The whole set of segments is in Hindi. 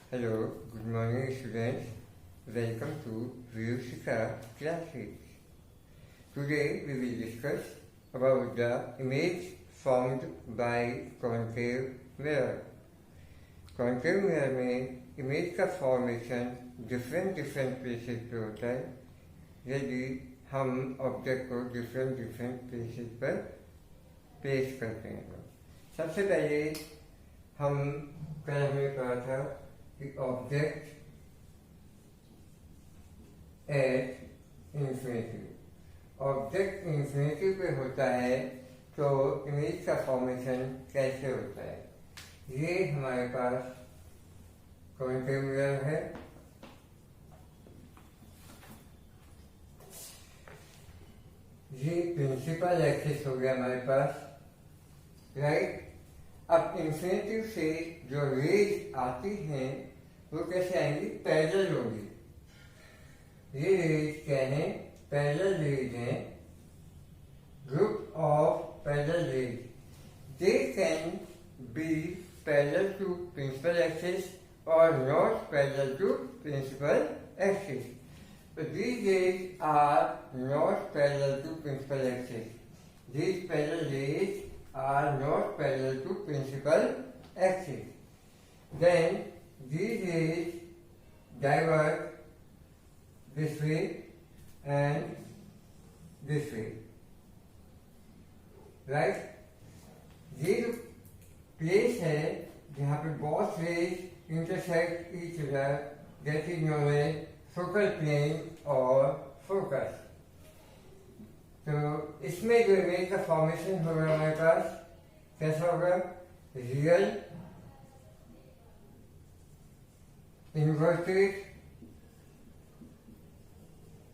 Hello, good morning students. Welcome to Vyushika classes. Today we will discuss about the image formed by concave mirror. Concave mirror में इमेज का फॉर्मेशन डिफरेंट प्लेसेस पे होता है यदि हम ऑब्जेक्ट को डिफरेंट प्लेसेस पर प्लेस करते हैं तो सबसे पहले हम कल हमने पढ़ा था कि ऑब्जेक्ट एट इंफिनिटी पे होता है तो इमेज का फॉर्मेशन कैसे होता है। ये हमारे पास कॉन्केव मिरर है। ये प्रिंसिपल एक्सिस हो गया हमारे पास, राइट। अब इंफिनिटी से जो रेज आती हैं वो कैसे आएंगी? पैरेलल होगी। ये रेज क्या है? पैरेलल रेज हैं, group of parallel rays. They can be parallel to principal axis और not parallel to principal axis. So these rays are not parallel to principal axis. These parallel rays are not parallel to principal axis. Then these rays divert this way and this way. Right? ये जो प्लेस है जहाँ पे both rays intersect each other, that is known as focal plane और फोकस। तो इसमें जो इमेज का फॉर्मेशन होगा हमारे पास कैसा होगा? Real, inverted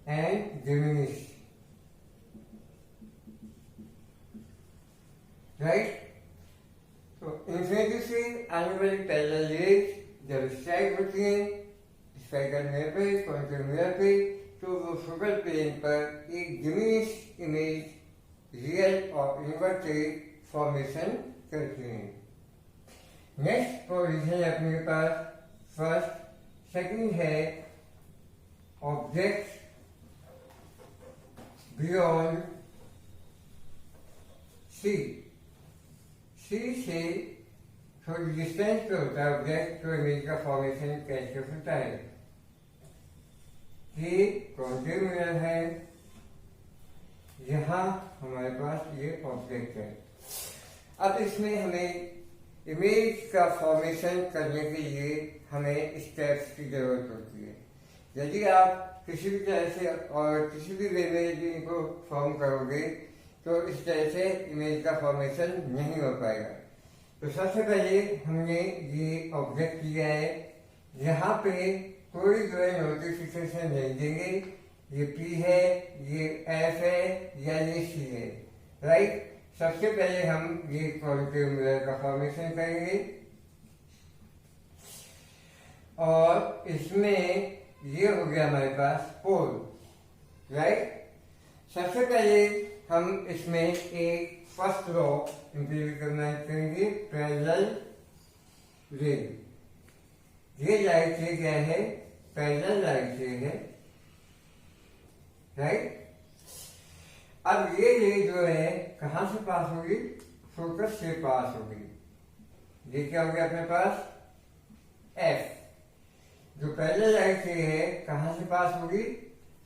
and diminish, right. तो इंफिनिटी से आने वाली पैरेलल रेज जब स्ट्राइक होती हैं स्फेरिकल मिरर पे, कॉन्केव मिरर पे, तो वो फोकल प्लेन पर एक डिमिनिश इमेज रियल और इन्वर्टेड फॉर्मेशन करती हैं। नेक्स्ट पोजीशन है अपने पास फर्स्ट। सेकंड है ऑब्जेक्ट बियॉन्ड सी। सी से थोड़ी डिस्टेंस पे होता है ऑब्जेक्ट, तो इमेज का फॉर्मेशन कैसे होता है? ये कॉन्केव मिरर है, यहाँ हमारे पास ये ऑब्जेक्ट है। अब इसमें हमें इमेज का फॉर्मेशन करने के लिए हमें स्टेप्स की जरूरत होती है। यदि आप किसी भी तरह से और किसी भी वे में यदि इनको फॉर्म करोगे तो इस तरह से इमेज का फॉर्मेशन नहीं हो पाएगा। तो सबसे पहले हमने ये ऑब्जेक्ट लिया है, यहाँ पे कोई जो है नोटिफिकेशन नहीं देंगे, ये P है, ये F है या ये C है, राइट। सबसे पहले हम ये कॉन्केव मिरर का फॉर्मेशन करेंगे और इसमें ये हो गया हमारे पास पोल, राइट। सबसे पहले हम इसमें एक फर्स्ट लॉ इंप्लीमेंट करेंगे, पैरेलल रे। ये लाइट से क्या है? पैरेलल लाइट से है, राइट। अब ये रे जो है कहाँ से पास होगी? फोकस से पास होगी। ये क्या हो गया अपने पास? F। जो पैरेलल लाइट से है कहाँ से पास होगी?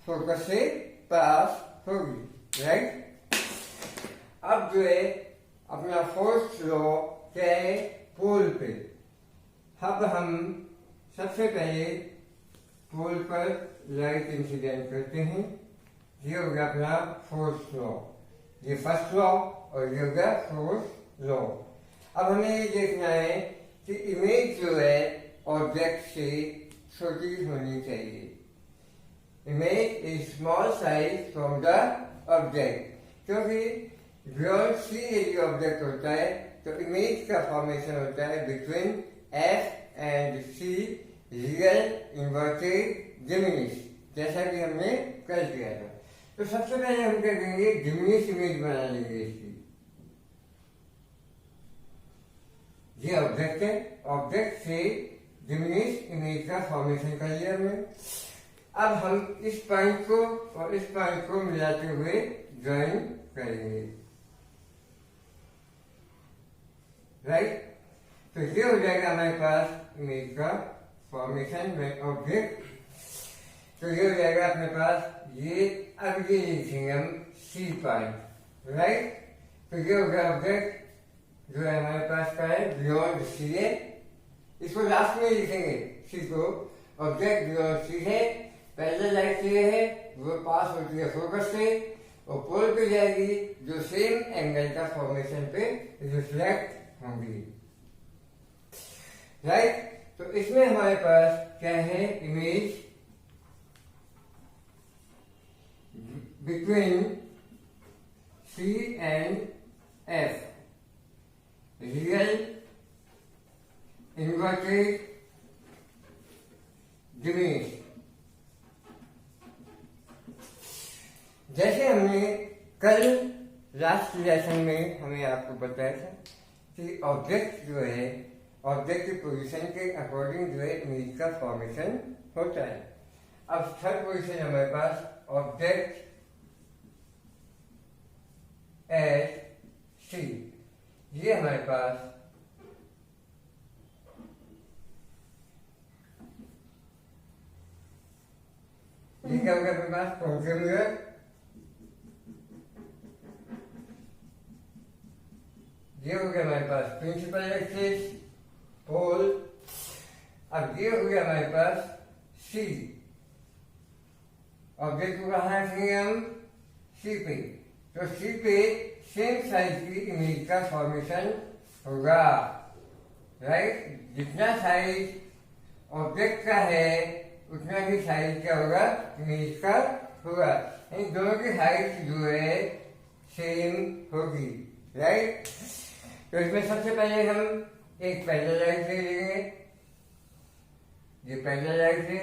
फोकस से पास होगी, राइट। अब जो है अपना फोर्थ लॉ क्या है? पोल पे। अब हम सबसे पहले पोल पर लाइट इंसिडेंट करते हैं। ये हो गया अपना फोर्थ लॉ, ये फर्स्ट लॉ और ये हो गया फोर्थ लॉ। अब हमें ये देखना है कि इमेज जो है ऑब्जेक्ट से छोटी होनी चाहिए। Image is small size from the object, क्योंकि बियॉन्ड सी यदि ऑब्जेक्ट होता है तो इमेज का फॉर्मेशन होता है between F and C, real, inverted, diminish, जैसा कि हमने कल किया था। तो सबसे पहले हम क्या करेंगे? डिमिनिश इमेज बना लेंगे इसकी। ये ऑब्जेक्ट है, ऑब्जेक्ट से डिमिनिश इमेज का फॉर्मेशन कर लिया हमने। अब हम इस पॉइंट को और इस पॉइंट को मिलाते हुए ज्वाइन करेंगे, राइट। तो ये हो जाएगा हमारे पास इमेज का फॉर्मेशन में ऑब्जेक्ट। तो ये हो जाएगा अपने पास, ये अब ये लिखेंगे हम सी पॉइंट, राइट। तो ये हो गया ऑब्जेक्ट जो है हमारे पास का है बियॉन्ड सी है। इसको लास्ट में लिखेंगे सी को, ऑब्जेक्ट बियॉन्ड सी है। पहले लाइट ये है वो पास होती है फोकस से और पोल पे जाएगी जो सेम एंगल का फॉर्मेशन पे रिफ्लेक्ट होंगी, राइट। तो इसमें हमारे पास क्या है, image between C and F, real inverted diminish. जैसे हमने कल लास्ट लेसन में हमें आपको बताया था कि ऑब्जेक्ट जो है, ऑब्जेक्ट की पोजीशन के अकॉर्डिंग जो है इमेज का फॉर्मेशन होता है। अब थर्ड पोजीशन हमारे पास ऑब्जेक्ट एट सी, ये हमारे पास ये क्या होगा अपने पास, कॉन्ट्रीब्यूटर। ये हो गया हमारे पास प्रिंसिपल एक्सिस, पोल। अब ये हो गया हमारे पास सी, ऑब्जेक्ट को कहाँ रखेंगे हम, सी पे। तो सी पे सेम साइज की इमेज का फॉर्मेशन होगा, राइट। जितना साइज ऑब्जेक्ट का है उतना ही साइज क्या होगा, इमेज का होगा। इन दोनों की हाइट जो है सेम होगी, राइट। तो इसमें सबसे पहले हम एक पैरेलल लाइन से लेंगे, ये पैरेलल लाइन से,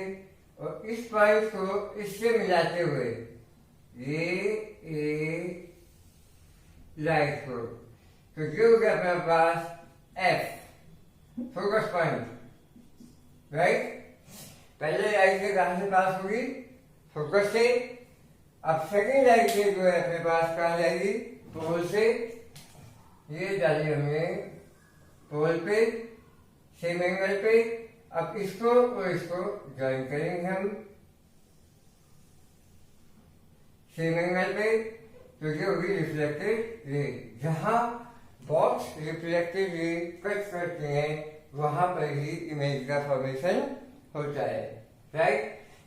और इस पॉइंट को इससे मिलाते हुए ये लाइन को, तो ये हो गया अपने पास एफ, फोकस पॉइंट, राइट। पहले लाइन से कहां से पास होगी, फोकस से। अब सेकेंड लाइन से जो है अपने पास कहां जाएगी, पोल से। ये डाली हमने पोल पे सेम एंगल पे। अब इसको और इसको ज्वाइन करेंगे हम सेम एंगल पे, तो ये होगी रिफ्लेक्टेड रे। जहां बॉक्स रिफ्लेक्टेड रे कट करते हैं वहां पर ही इमेज का फॉर्मेशन होता है, राइट।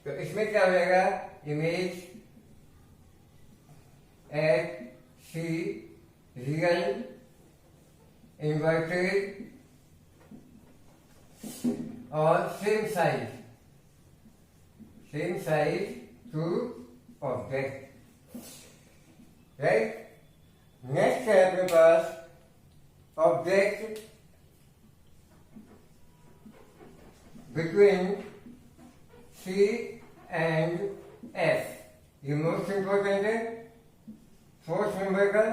तो इसमें क्या हो जाएगा, image at C real inverted और same size to object, right. Next है अपने पास object between C and F. ये मोस्ट इंपोर्टेंट है, फोर्थ नंबर का,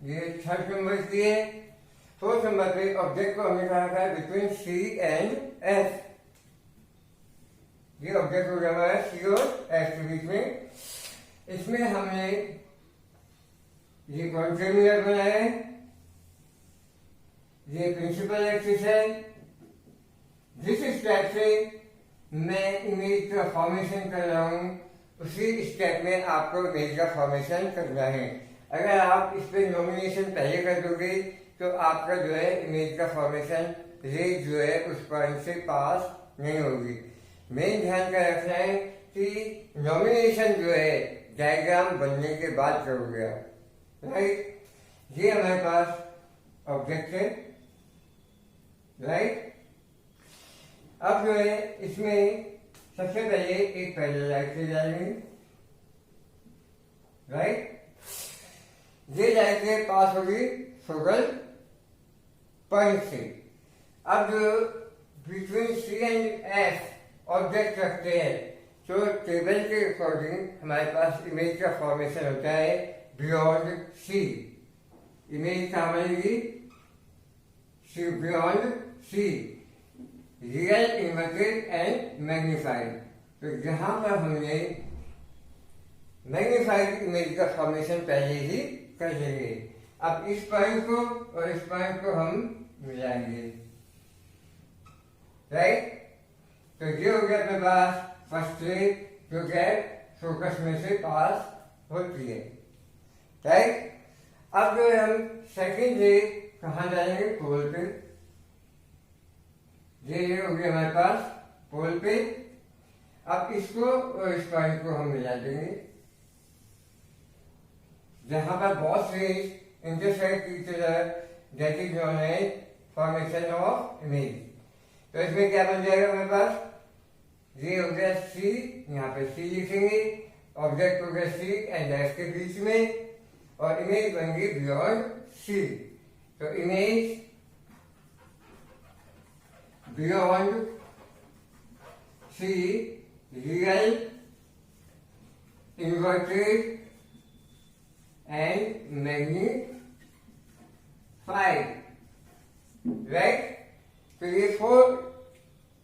ये थर्ड नंबर की है। फोर्थ नंबर पे ऑब्जेक्ट को हमने कहा था बिटवीन सी एंड एफ। ये ऑब्जेक्ट हो रहा है सी और एफ के बीच में। इसमें हमने ये कॉन्ट्रीब्यूटर बनाया है, ये प्रिंसिपल एक्सिस है। जिस स्टेप से मैं इमेज का फॉर्मेशन कर रहा हूं उसी स्टेप में आपको इमेज का फॉर्मेशन करना है। अगर आप इस पे नॉमिनेशन पहले कर दोगे तो आपका जो है इमेज का फॉर्मेशन रे जो है उस पॉइंट से पास नहीं होगी। मेन ध्यान का रखना है कि नॉमिनेशन जो है डायग्राम बनने के बाद करोगे आप, राइट। ये हमारे पास ऑब्जेक्ट है, राइट। अब जो है इसमें सबसे पहले एक पैरेलल लाइन से डालेंगे, राइट। ये लाइन से पास होगी फोकल पॉइंट से। अब जो between C and F object रखते हैं तो टेबल के अकॉर्डिंग हमारे पास इमेज का फॉर्मेशन होता है बियॉन्ड सी। इमेज कहाँ बनेगी, C beyond C. Real, inverted and magnified. तो यहाँ पर हमने मैग्नीफाइड इमेज का फॉर्मेशन पहले ही कर लेंगे। अब इस पॉइंट को और इस पॉइंट को हम मिलाएंगे, राइट। तो ये हो गया अपने पास फर्स्ट रे जो गैप फोकस में से पास होती है, राइट। अब जो है हम सेकेंड रे कहाँ डालेंगे, पोल पे। ये हो गया हमारे पास पोल पे। अब इसको और इस पॉइंट को हम मिला देंगे जहां पर बहुत से इंटरसेक्ट की तरह, that is known as formation of image. तो इसमें क्या बन जाएगा हमारे पास, ये हो गया सी, यहाँ पे सी लिखेंगे, ऑब्जेक्ट हो गया सी एंड एफ के बीच में, और इमेज बन गई बियॉन्ड सी। तो image beyond C, real, inverted and magnified, right. तो ये 4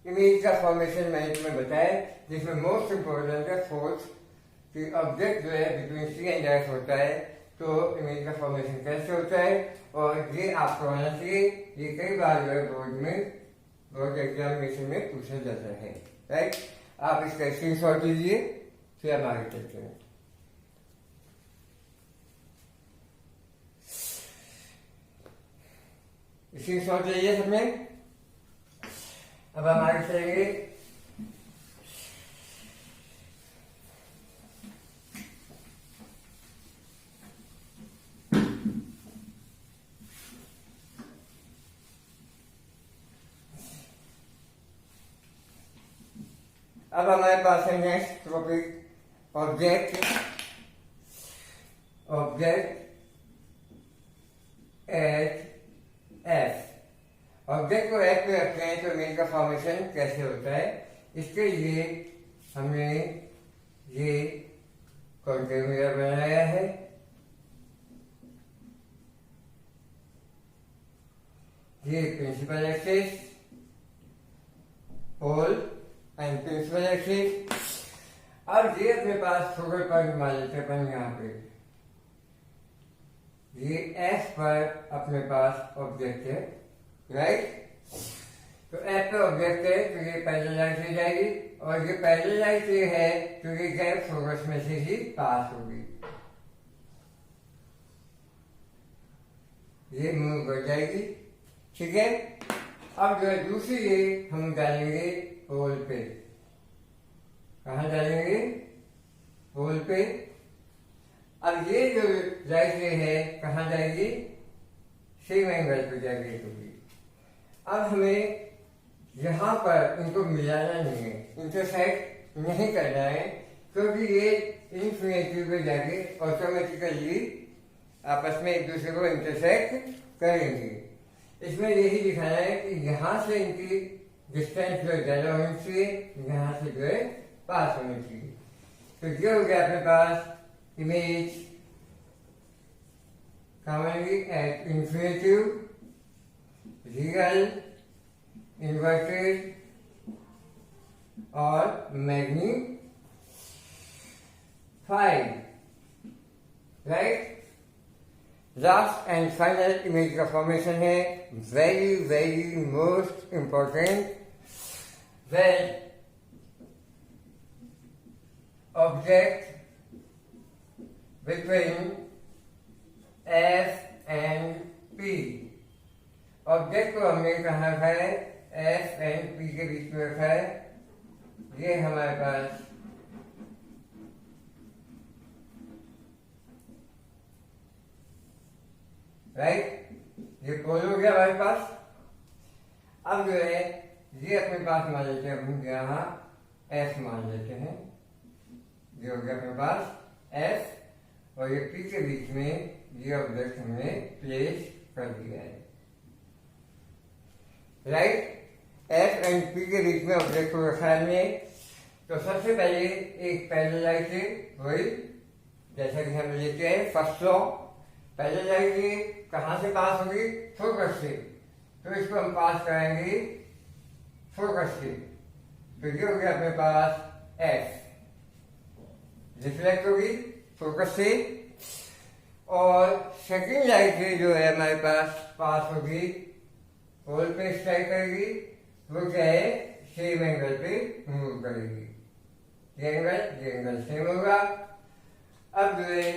इमेज का फॉर्मेशन मैंने तुम्हें बताया, जिसमें मोस्ट इंपोर्टेंट है फोर्थ कि ऑब्जेक्ट जो है बिटवीन सी एंड एफ होता है, तो इमेज का फॉर्मेशन कैसे होता है, और ये आपको आना चाहिए। ये कई बार जो है बोर्ड एग्जामिनेशन में पूछा जाता है, राइट। आप इसका स्क्रीनशॉट लीजिए, फिर हम आगे चलते हैं। स्क्रीनशॉट लीजिए सबने। अब हम आगे चलेंगे। अब हमारे पास है next topic, object at F. Object को एफ पे रखते हैं तो इमेज का फॉर्मेशन कैसे होता है, इसके लिए हमने ये कॉन्केव मिरर बनाया है। ये principal axis, pole and principal axis. अब ये अपने पास फोकल पॉइंट मान लेते हैं अपन यहाँ पे, ये एफ पर अपने पास ऑब्जेक्ट है, राइट। तो एफ पे ऑब्जेक्ट है तो ये पैरेलल लाइन से जाएगी, और ये पैरेलल लाइन से है तो ये गैप फोकस में से ही पास होगी, ये मूव कर जाएगी, ठीक है। अब जो है दूसरी ये हम डालेंगे पोल पे। कहाँ डालेंगे, पोल पे। अब ये जो राइट रे है कहाँ जाएगी, सेम एंगल पे जाएगी होगी। अब हमें यहाँ पर इनको मिलाना नहीं है, इंटरसेक्ट नहीं करना है, क्योंकि ये इन्फिनिटी पे जाके ऑटोमेटिकली आपस में एक दूसरे को इंटरसेक्ट करेंगे। इसमें यही दिखाना है कि यहाँ से इनकी डिस्टेंस जो है ज्यादा होनी चाहिए, यहाँ से जो है पास होनी चाहिए। तो ये हो गया अपने पास image commonly at infinitive, real, inverted और magnified, right. Last and final image का फॉर्मेशन है very very most important, when object between F and P, object को हमने कहा है F एंड P के बीच में रखा है। ये हमारे पास राइट, ये पोल हो गया हमारे पास। अब जो है ये अपने पास मान लेते हैं, हम यहाँ एफ मान लेते हैं, ये हो गया अपने पास एफ, और ये पी के बीच में ये ऑब्जेक्ट हमने प्लेस कर दिया है, राइट। एफ एंड पी के बीच में ऑब्जेक्ट को रखा है हमने। तो सबसे पहले एक पैरेलल लाइन से वही, जैसा कि हम लेते हैं फर्स्ट लॉ, पैरेलल लाइन से कहाँ से पास होगी, फोकस से। तो इसको हम पास कराएंगे फोकस से, तो ये हो गया अपने पास एफ, रिफ्लेक्ट होगी फोकस से, और सेकंड लाइट जो है हमारे पास होगी, पोल पे स्ट्राइक करेगी, वो क्या है सेम एंगल पे मूव करेगी, ये एंगल सेम होगा। अब जो है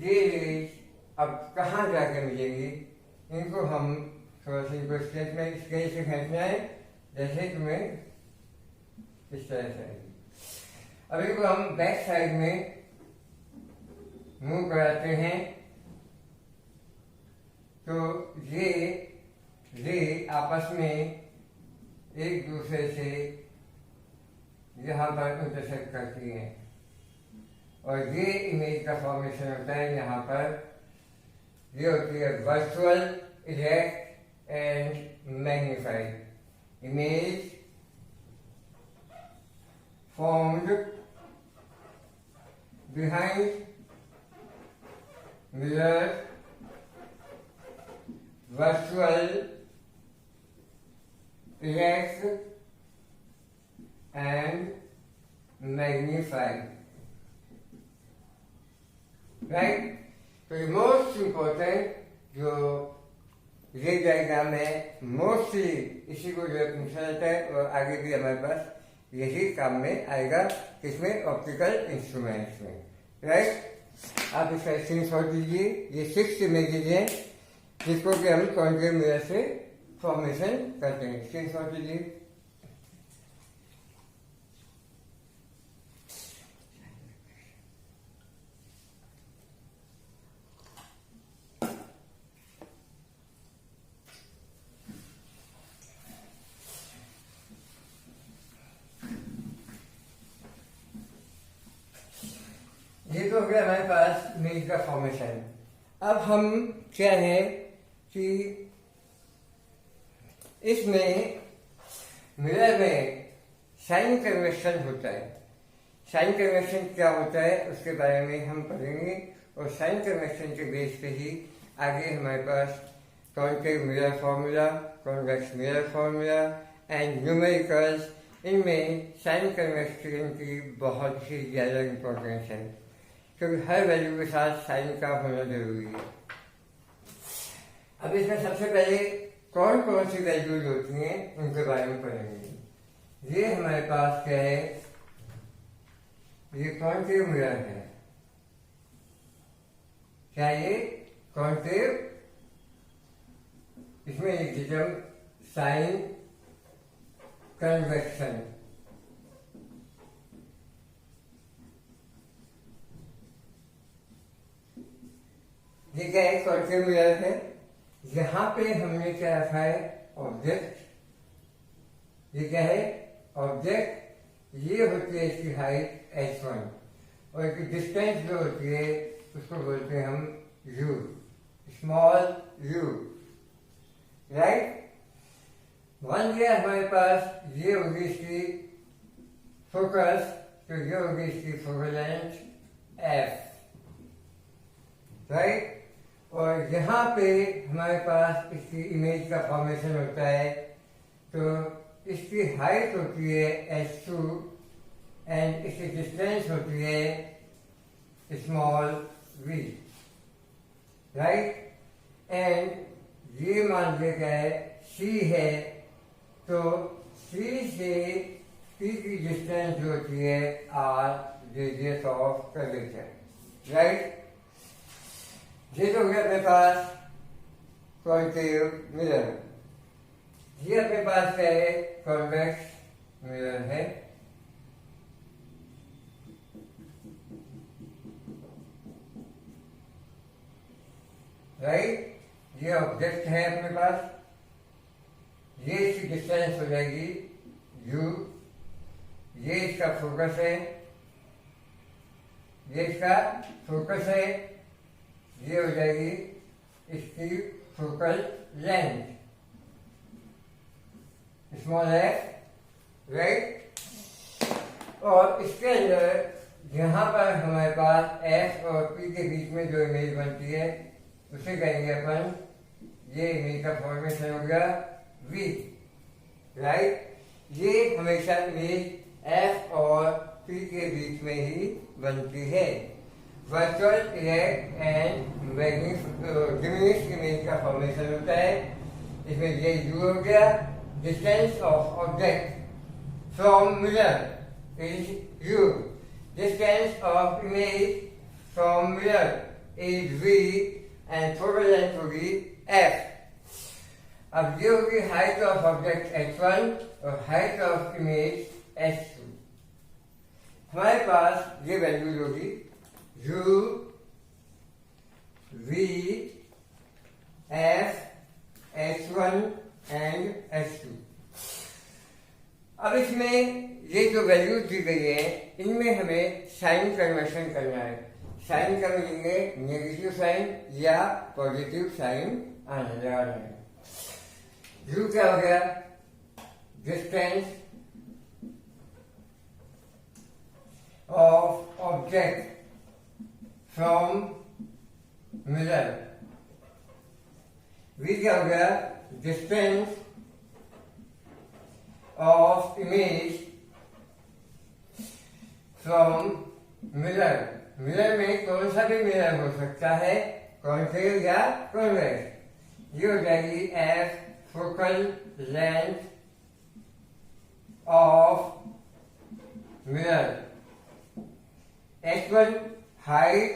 ये रेज अब कहाँ जाके मिलेगी, इनको हम थोड़ा सा इनको स्केच से खींचना है, जैसे तुम्हें इस तरह से आएगी। अब इनको हम बैक साइड में मूव कराते हैं, तो ये आपस में एक दूसरे से यहाँ पर इंटरसेक्ट करती हैं, और ये इमेज का फॉर्मेशन होता है यहाँ पर। ये होती है virtual erect and magnified image formed behind mirror, virtual, erect and magnified. Right? तो ये मोस्ट इम्पोर्टेंट जो ये डायग्राम है, मोस्टली इसी को जो पूछा जाता है, और आगे भी हमारे पास यही काम में आएगा, किसमें, ऑप्टिकल इंस्ट्रूमेंट्स में। राइट, आप इसका स्क्रीनशॉट दीजिए। ये 6 इमेजेज हैं जिसको कि हम कॉन्केव मिरर से फॉर्मेशन करते हैं। स्क्रीनशॉट दीजिए। ये तो हो गया हमारे पास इमेज का फॉर्मेशन। अब हम क्या है कि इसमें मिरर में साइन कन्वेक्शन होता है। साइन कन्वेक्शन क्या होता है उसके बारे में हम पढ़ेंगे, और साइन कन्वेक्शन के बेस पे ही आगे हमारे पास concave mirror formula, convex mirror formula and numericals, इनमें साइन कन्वेक्शन की बहुत ही ज़्यादा इम्पोर्टेंस है, क्योंकि हर वैल्यू के साथ साइन का होना जरूरी है। अब इसमें सबसे पहले कौन कौन सी वैल्यूज होती हैं उनके बारे में पढ़ेंगे। ये हमारे पास क्या है, ये कॉन्केव मिरर है। क्या ये कॉन्केव, इसमें लिख दीजिए साइन कन्वेक्शन। ये क्या है, कॉन्केव मिरर है। यहाँ पे हमने क्या रखा है, ऑब्जेक्ट। ये क्या है, ऑब्जेक्ट। ये होती है इसकी हाइट h1, और इसकी डिस्टेंस जो होती है उसको बोलते हैं हम u, स्मॉल u। राइट, मान लिया हमारे पास ये होगी इसकी फोकस, तो ये होगी इसकी फोकल लेंथ f। राइट, और यहाँ पे हमारे पास इसकी इमेज का फॉर्मेशन होता है, तो इसकी हाइट होती है h2 एंड इसकी डिस्टेंस होती है स्मॉल v। राइट, एंड ये मान लिया गया है c है, तो c से p की डिस्टेंस जो होती है r radius of curvature. Right, ये तो हो गया अपने पास कॉन्केव मिरर। ये अपने पास क्या है, कॉन्वेक्स मिरर है। राइट, ये ऑब्जेक्ट है अपने पास, ये इसकी डिस्टेंस हो जाएगी u, ये इसका फोकस है, ये इसका फोकस है, ये हो जाएगी इसकी focal length small f। Right, और इसके अंदर यहाँ पर हमारे पास f और p के बीच में जो इमेज बनती है उसे कहेंगे अपन, ये इमेज का फॉर्मेशन हो गया v। राइट, ये हमेशा इमेज एफ और पी के बीच में ही बनती है। Virtual erect and diminished image का फॉर्मेशन होता है। इसमें ये यू हो गया। Distance of object from mirror is u. Distance of image from mirror is v and focal length होगी एफ। अब ये होगी हाइट ऑफ ऑब्जेक्ट h1 और हाइट ऑफ इमेज h2। हमारे पास ये वैल्यूज होगी u, v, f, h1 and h2। अब इसमें ये जो वैल्यूज दी गई है इनमें हमें साइन कन्वर्शन करना है। साइन का मीनिंग है नेगेटिव साइन या पॉजिटिव साइन आने जा रहे हैं। u क्या हो गया? Distance of object from mirror. v क्या हो गया? Distance of image from mirror. Mirror में कौन सा भी मिरर हो सकता है, कॉन्केव या कॉन्वेक्स। ये हो जाएगी F focal length of mirror. h1 height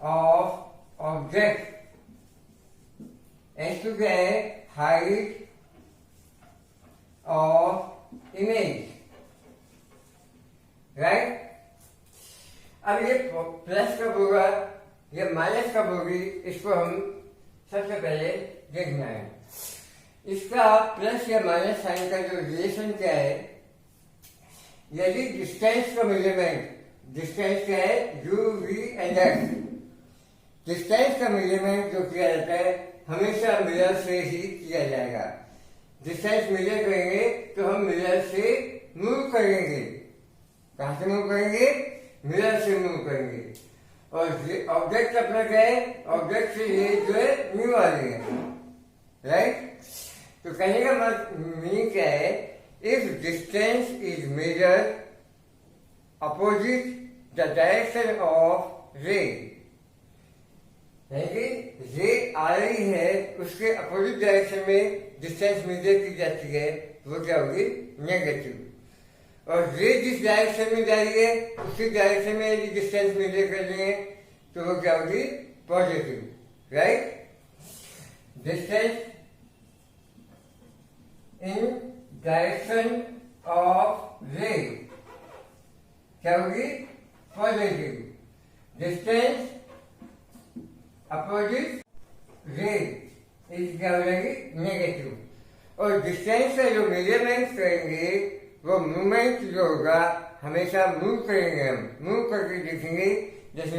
of object. h2 क्या है? Height of image. राइट। अब ये प्लस कब होगा, ये माइनस कब होगी, इसको हम सबसे पहले देखना है। इसका प्लस या माइनस साइन का जो रिलेशन क्या है, यदि डिस्टेंस का मेजरमेंट, डिस्टेंस क्या है? U v and x. Distance का मेजरमेंट जो किया जाता है हमेशा मिरर से ही किया जाएगा। डिस्टेंस मेजर करेंगे तो हम मिरर से मूव करेंगे। कहां से मूव करेंगे? मिरर से मूव करेंगे। और ऑब्जेक्ट अपना क्या है? ऑब्जेक्ट से ये जो है न्यू वाली है। राइट। तो कहने का मीनिंग क्या है? If distance is measured opposite the direction of रे, रे आ रही है उसके अपोजिट डायरेक्शन में डिस्टेंस मेजर की जाती है, वो क्या होगी? नेगेटिव। और रे जिस डायरेक्शन में जा रही है उसी डायरेक्शन में यदि डिस्टेंस मेजर कर रही है तो वो क्या होगी? Positive. Right. Distance in direction of रे क्या होगी? पॉजिटिव। डिस्टेंस अपोजिट रे इस क्या हो जाएगी? नेगेटिव। और डिस्टेंस का जो मेजरमेंट करेंगे वो मूवमेंट जो होगा हमेशा मूव करेंगे। हम मूव करके देखेंगे। जैसे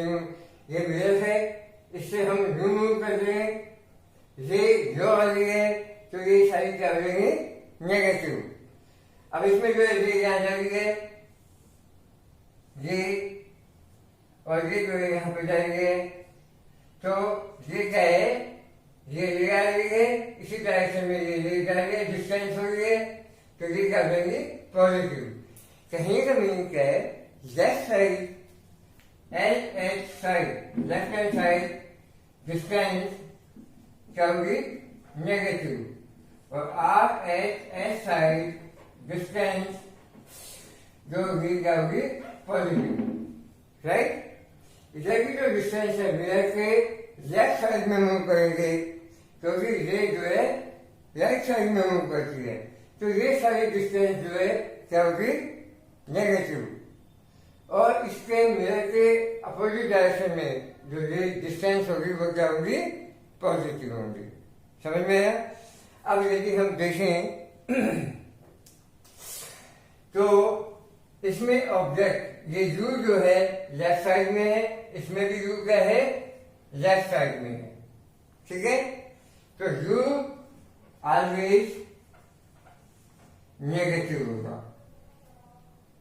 ये मिरर है, इससे हम यू मूव कर रहे हैं, ये जो वाली है तो ये सारी क्या हो जाएंगे? नेगेटिव। अब इसमें जो है यहाँ जा रही है ये, और ये जो है यहाँ पे जाएंगे तो ये क्या है? ये ले आ रही है, इसी डायरेक्शन में ये ले जा रही है, डिस्टेंस हो रही है तो ये क्या बनेंगे? पॉजिटिव। कहने का मीनिंग क्या है? Left side L H side, left hand side distance क्या होगी? नेगेटिव। और R H S side distance जो होगी क्या होगी? पॉजिटिव। राइट। इधर की जो डिस्टेंस है मिरर के लेफ्ट साइड में मूव करेंगे क्योंकि ये जो है राइट साइड में मूव करती है, तो ये सारी डिस्टेंस जो है क्या होगी? नेगेटिव। और इसके मिरर के अपोजिट डायरेक्शन में जो ये डिस्टेंस होगी वो क्या होगी? पॉजिटिव होगी। समझ में आया? अब यदि हम देखें तो इसमें ऑब्जेक्ट ये यू जो है लेफ्ट साइड में है, इसमें भी यू क्या है? लेफ्ट साइड में है। ठीक है। तो यू ऑलवेज नेगेटिव होगा।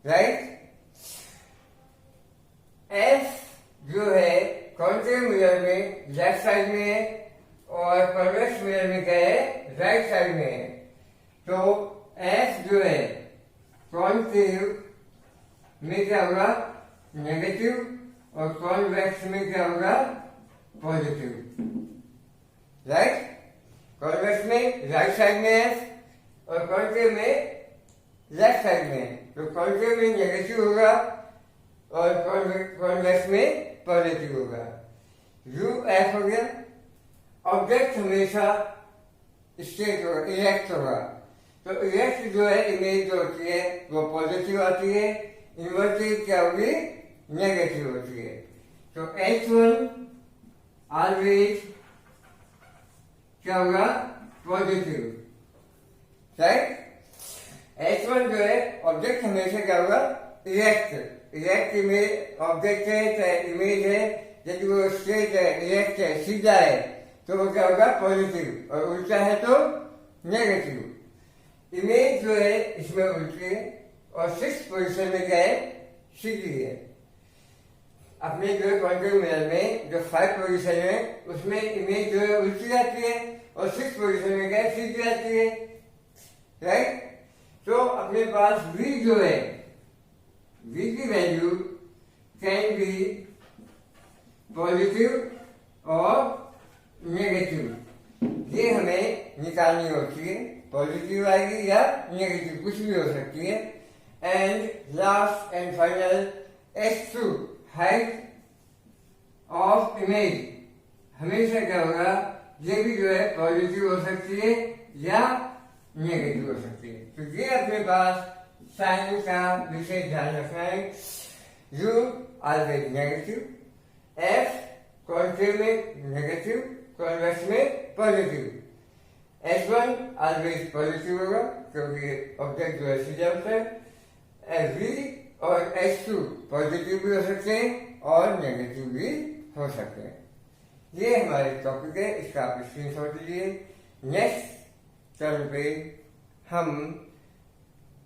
राइट। एफ जो है कॉन्केव मिरर में लेफ्ट साइड में है और कॉन्वेक्स मिरर में क्या है? राइट साइड में है। तो है कॉन्केव में क्या होगा, नेगेटिव, और कॉन्वेक्स में क्या होगा, पॉजिटिव। राइट, कॉन्वेक्स में राइट साइड में है और कॉन्केव में लेफ्ट साइड में है। तो कॉन्केव में नेगेटिव होगा और कॉन्वेक्स में पॉजिटिव होगा। यू एफ हो गया। ऑब्जेक्ट हमेशा स्ट्रेट होगा, इरेक्ट होगा। तो इरेक्ट जो है इमेज जो होती है वो पॉजिटिव आती है, इन्वर्टेड क्या होगी, नेगेटिव होती है। तो H1 ऑलवेज क्या होगा, पॉजिटिव। राइट, H1 जो है ऑब्जेक्ट हमेशा क्या होगा, इरेक्ट। इरेक्ट इमेज ऑब्जेक्ट है चाहे इमेज है, यदि वो स्ट्रेट है, इरेक्ट है, सीधा है, तो वो क्या होगा, पॉजिटिव, और उल्टा है तो नेगेटिव। इमेज जो है इसमें उल्टी है और 6th पोजीशन में क्या है, सीधी है। अपने जो है कॉन्केव मिरर में जो 5 पोजीशन है उसमें इमेज जो है उल्टी जाती है और 6th पोजीशन में क्या है, सीधी जाती है। राइट, तो अपने पास V जो है, V की वैल्यू कैन बी पॉजिटिव और नेगेटिव, ये हमें निकालनी होती है। पॉजिटिव आएगी या नेगेटिव, कुछ भी हो सकती है। And last and final H2 height of image, हमेशा क्या होगा, ये भी जो है पॉजिटिव हो सकती है या नेगेटिव हो सकती है। तो ये अपने पास साइन का विशेष ध्यान रखना है। You always negative, F concave में नेगेटिव, कॉन्वेक्स में पॉजिटिव। H1 ऑलवेज पॉजिटिव होगा क्योंकि ऑब्जेक्ट जो है सीधा होता है। V और H2 पॉजिटिव भी हो सकते हैं और नेगेटिव भी हो सकते हैं। ये हमारे टॉपिक है, इसका आप स्क्रीनशॉट लीजिए। नेक्स्ट टर्म पे हम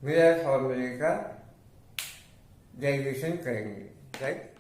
मिरर फॉर्मूले का डेरिवेशन करेंगे। राइट।